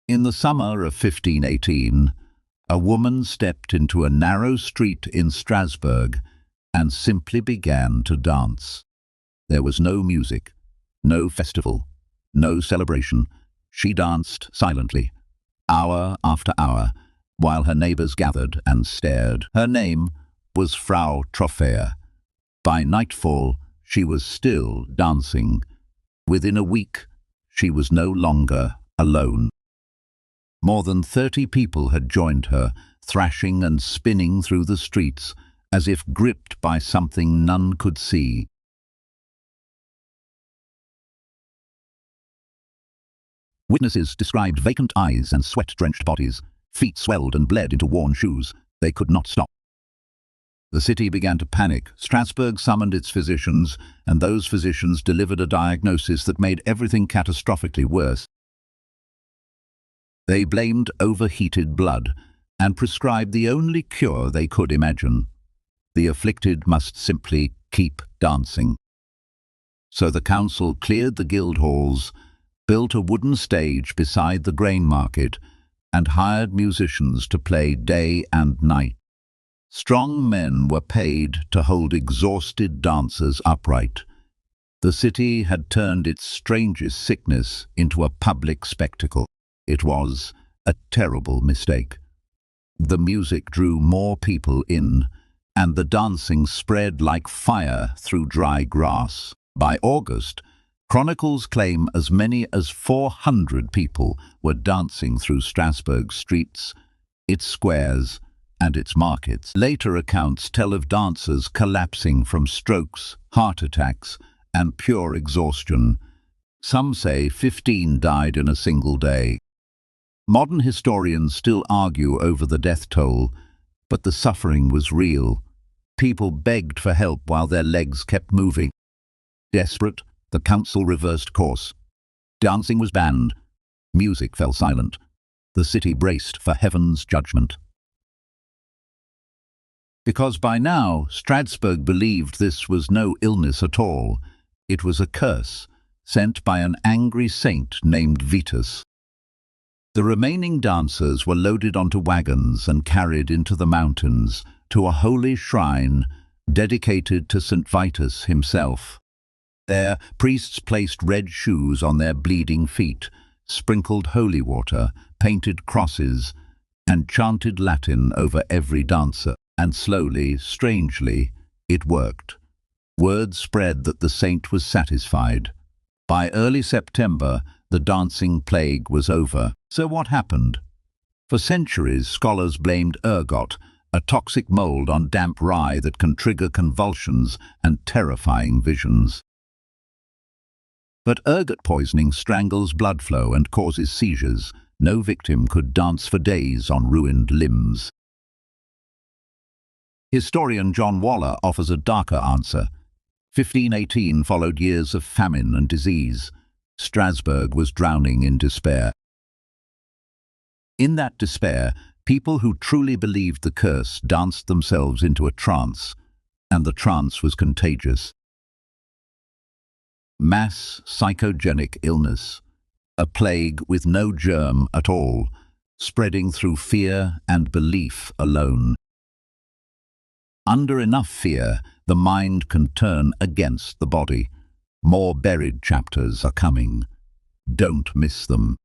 In the summer of 1518, a woman stepped into a narrow street in Strasbourg and simply began to dance. There was no music, no festival, no celebration. She danced silently, hour after hour, while her neighbors gathered and stared. Her name was Frau Trophäa. By nightfall, she was still dancing. Within a week, she was no longer alone. More than 30 people had joined her, thrashing and spinning through the streets, as if gripped by something none could see. Witnesses described vacant eyes and sweat-drenched bodies. Feet swelled and bled into worn shoes. They could not stop. The city began to panic. Strasbourg summoned its physicians, and those physicians delivered a diagnosis that made everything catastrophically worse. They blamed overheated blood and prescribed the only cure they could imagine. The afflicted must simply keep dancing. So the council cleared the guild halls, built a wooden stage beside the grain market, and hired musicians to play day and night. Strong men were paid to hold exhausted dancers upright. The city had turned its strangest sickness into a public spectacle. It was a terrible mistake. The music drew more people in, and the dancing spread like fire through dry grass. By August, chronicles claim as many as 400 people were dancing through Strasbourg's streets, its squares, and its markets. Later accounts tell of dancers collapsing from strokes, heart attacks, and pure exhaustion. Some say 15 died in a single day. Modern historians still argue over the death toll, but the suffering was real. People begged for help while their legs kept moving. Desperate, the council reversed course. Dancing was banned. Music fell silent. The city braced for heaven's judgment. Because by now, Strasbourg believed this was no illness at all. It was a curse, sent by an angry saint named Vitus. The remaining dancers were loaded onto wagons and carried into the mountains to a holy shrine dedicated to Saint Vitus himself. There, priests placed red shoes on their bleeding feet, sprinkled holy water, painted crosses, and chanted Latin over every dancer. And slowly, strangely, it worked. Word spread that the saint was satisfied. By early September, the dancing plague was over. So what happened? For centuries, scholars blamed ergot, a toxic mold on damp rye that can trigger convulsions and terrifying visions. But ergot poisoning strangles blood flow and causes seizures. No victim could dance for days on ruined limbs. Historian John Waller offers a darker answer. 1518 followed years of famine and disease. Strasbourg was drowning in despair. In that despair, people who truly believed the curse danced themselves into a trance, and the trance was contagious. Mass psychogenic illness, a plague with no germ at all, spreading through fear and belief alone. Under enough fear, the mind can turn against the body. More buried chapters are coming. Don't miss them.